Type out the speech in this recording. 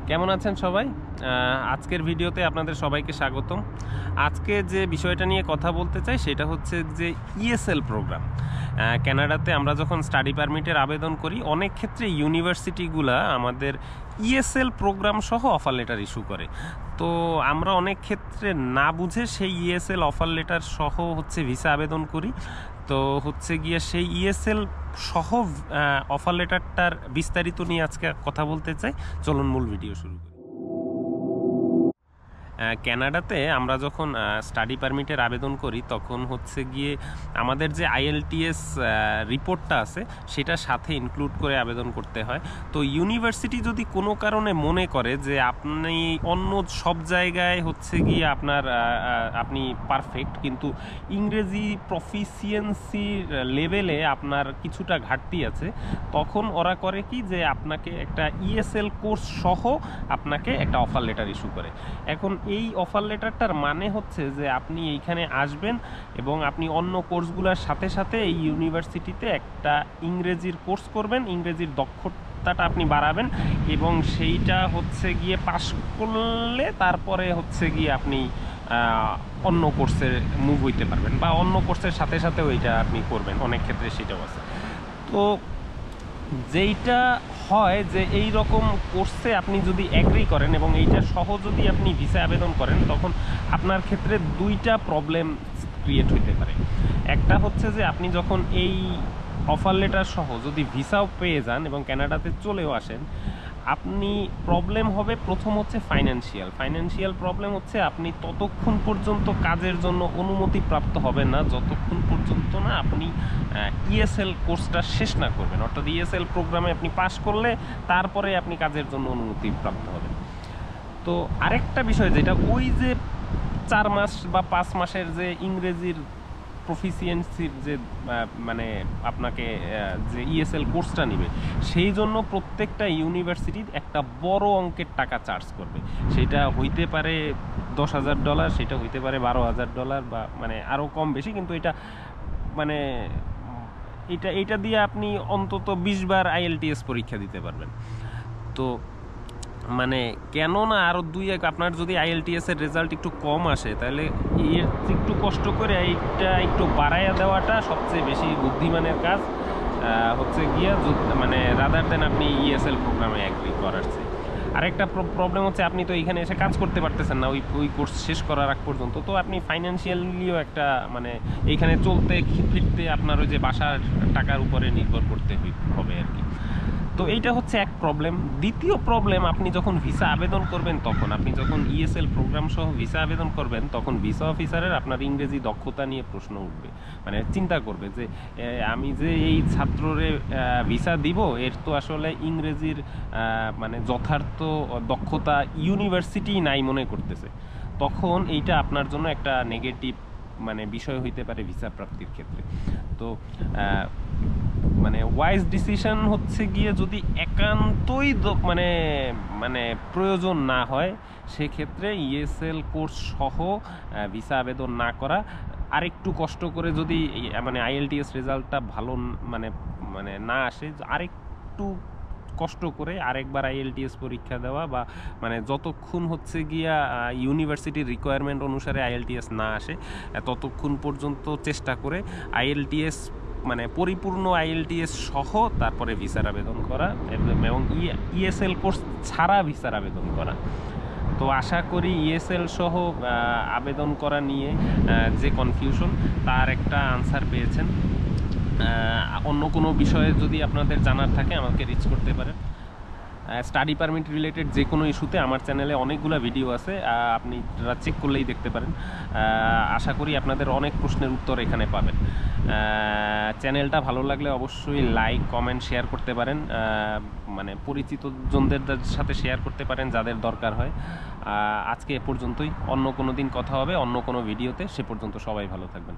কেমন আছেন সবাই? আজকের ভিডিওতে আপনাদের সবাইকে স্বাগতম। আজকে যে বিষয়টা নিয়ে কথা বলতে চাই সেটা হচ্ছে যে ইএসএল প্রোগ্রাম। কানাডাতে আমরা যখন স্টাডি পারমিটের আবেদন করি অনেক ক্ষেত্রে ইউনিভার্সিটিগুলা আমাদের ইএসএল প্রোগ্রাম সহ অফার লেটার ইস্যু করে। তো আমরা অনেক ক্ষেত্রে না বুঝে সেই ইএসএল অফার লেটার সহ ভিসা আবেদন করি। তো গিয়ে সেই ইএসএল সহ অফার লেটারটার বিস্তারিত নিয়ে আজকে কথা বলতে চাই। চলুন মূল ভিডিও শুরু করি। কানাডাতে আমরা যখন স্টাডি পারমিটের আবেদন করি তখন গিয়ে আমাদের যে আইএলটিএস রিপোর্টটা আছে সেটা সাথে ইনক্লুড করে আবেদন করতে হয়। তো ইউনিভার্সিটি যদি কোনো কারণে মনে করে যে আপনি অন্য সব জায়গায় গিয়ে আপনি পারফেক্ট, কিন্তু ইংরেজি প্রফিসিয়েন্সি লেভেলে আপনার কিছুটা ঘাটতি আছে, তখন ওরা করে কি যে আপনাকে একটা ইএসএল কোর্স সহ আপনাকে একটা অফার লেটার ইস্যু করে। এখন এই অফার লেটারটার মানে হচ্ছে যে আপনি এইখানে আসবেন এবং আপনি অন্য কোর্সগুলোর সাথে সাথে এই ইউনিভার্সিটিতে একটা ইংরেজির কোর্স করবেন, ইংরেজির দক্ষতাটা আপনি বাড়াবেন এবং সেইটা গিয়ে পাস করলে তারপরে গিয়ে আপনি অন্য কোর্সে মুভ হইতে পারবেন বা অন্য কোর্সের সাথে সাথেও এইটা আপনি করবেন। অনেক ক্ষেত্রে সেটাও আছে। তো যেইটা হয় যে এই রকম কোর্সে আপনি যদি অ্যাগ্রি করেন এবং এইটা সহ যদি আপনি ভিসা আবেদন করেন তখন আপনার ক্ষেত্রে দুইটা প্রবলেম ক্রিয়েট হইতে পারে। একটা যে আপনি যখন এই অফার লেটার সহ যদি ভিসাও পেয়ে যান এবং কানাডাতে চলেও আসেন, আপনি প্রবলেম হবে প্রথম ফাইন্যান্সিয়াল প্রবলেম আপনি ততক্ষণ পর্যন্ত কাজের জন্য অনুমতি প্রাপ্ত হবেন না যতক্ষণ পর্যন্ত না আপনি ইএসএল কোর্সটা শেষ না করবেন। অর্থাৎ ইএসএল প্রোগ্রামে আপনি পাস করলে তারপরে আপনি কাজের জন্য অনুমতি প্রাপ্ত হবেন। তো আরেকটা বিষয় যেটা ওই যে 4 মাস বা 5 মাসের যে ইংরেজির প্রফিসিয়েন্সির যে মানে আপনাকে যে ইএসএল কোর্সটা নেবে সেই জন্য প্রত্যেকটা ইউনিভার্সিটির একটা বড় অঙ্কের টাকা চার্জ করবে। সেটা হইতে পারে $10,000, সেটা হইতে পারে $12,000 বা আরও কম বেশি, কিন্তু এটা এইটা দিয়ে আপনি অন্তত 20 বার আইএলটিএস পরীক্ষা দিতে পারবেন। তো কেন না আরও আপনার যদি আইএলটিএস এর রেজাল্ট একটু কম আসে তাহলে এর একটু কষ্ট করে এইটা একটু বাড়াইয়া দেওয়াটা সবচেয়ে বেশি বুদ্ধিমানের কাজ গিয়া রাদার দেন আপনি ইএসএল প্রোগ্রামে অ্যাগ্রি করাচ্ছে। আরেকটা প্রবলেম আপনি তো এইখানে এসে কাজ করতে পারতেছেন না ওই কোর্স শেষ করার আগ পর্যন্ত। তো আপনি ফাইন্যান্সিয়ালিও একটা এইখানে চলতে ফিরতে আপনার ওই যে বাসার টাকার উপরে নির্ভর করতে হবে আর কি। তো এইটা এক প্রবলেম। দ্বিতীয় প্রবলেম, আপনি যখন ভিসা আবেদন করবেন তখন আপনি যখন ইএসএল প্রোগ্রাম সহ ভিসা আবেদন করবেন তখন ভিসা অফিসারের আপনার ইংরেজি দক্ষতা নিয়ে প্রশ্ন উঠবে। চিন্তা করবে যে আমি যে এই ছাত্ররে ভিসা দিব এর তো আসলে ইংরেজির যথার্থ দক্ষতা ইউনিভার্সিটি নাই মনে করতেছে। তখন এইটা আপনার জন্য একটা নেগেটিভ বিষয় হইতে পারে ভিসা প্রাপ্তির ক্ষেত্রে। তো ওয়াইজ ডিসিশন গিয়ে যদি একান্তই প্রয়োজন না হয় সেক্ষেত্রে ইএসএল কোর্স সহ ভিসা আবেদন না করা, আরেকটু কষ্ট করে যদি আইএলটিএস রেজাল্টটা ভালো না আসে আরেকটু কষ্ট করে আরেকবার আইএলটিএস পরীক্ষা দেওয়া বা যতক্ষণ গিয়া ইউনিভার্সিটির রিকোয়ারমেন্ট অনুসারে আইএলটিএস না আসে ততক্ষণ পর্যন্ত চেষ্টা করে আইএলটিএস পরিপূর্ণ আইএলটিএস সহ তারপরে ভিসার আবেদন করা এবং ইএসএল কোর্স ছাড়া ভিসার আবেদন করা। তো আশা করি ইএসএল সহ আবেদন করা নিয়ে যে কনফিউশন তার একটা আনসার পেয়েছেন। অন্য কোনো বিষয়ে যদি আপনাদের জানার থাকে আমাকে রিচ করতে পারেন। স্টাডি পারমিট রিলেটেড যে কোনো ইস্যুতে আমার চ্যানেলে অনেকগুলো ভিডিও আছে, আপনারা চেক করলেই দেখতে পারেন। আশা করি আপনাদের অনেক প্রশ্নের উত্তর এখানে পাবেন। চ্যানেলটা ভালো লাগলে অবশ্যই লাইক, কমেন্ট, শেয়ার করতে পারেন। পরিচিত জনদের সাথে শেয়ার করতে পারেন যাদের দরকার হয়। আজকে এ পর্যন্তই। অন্য কোনো দিন কথা হবে অন্য কোনো ভিডিওতে। সে পর্যন্ত সবাই ভালো থাকবেন।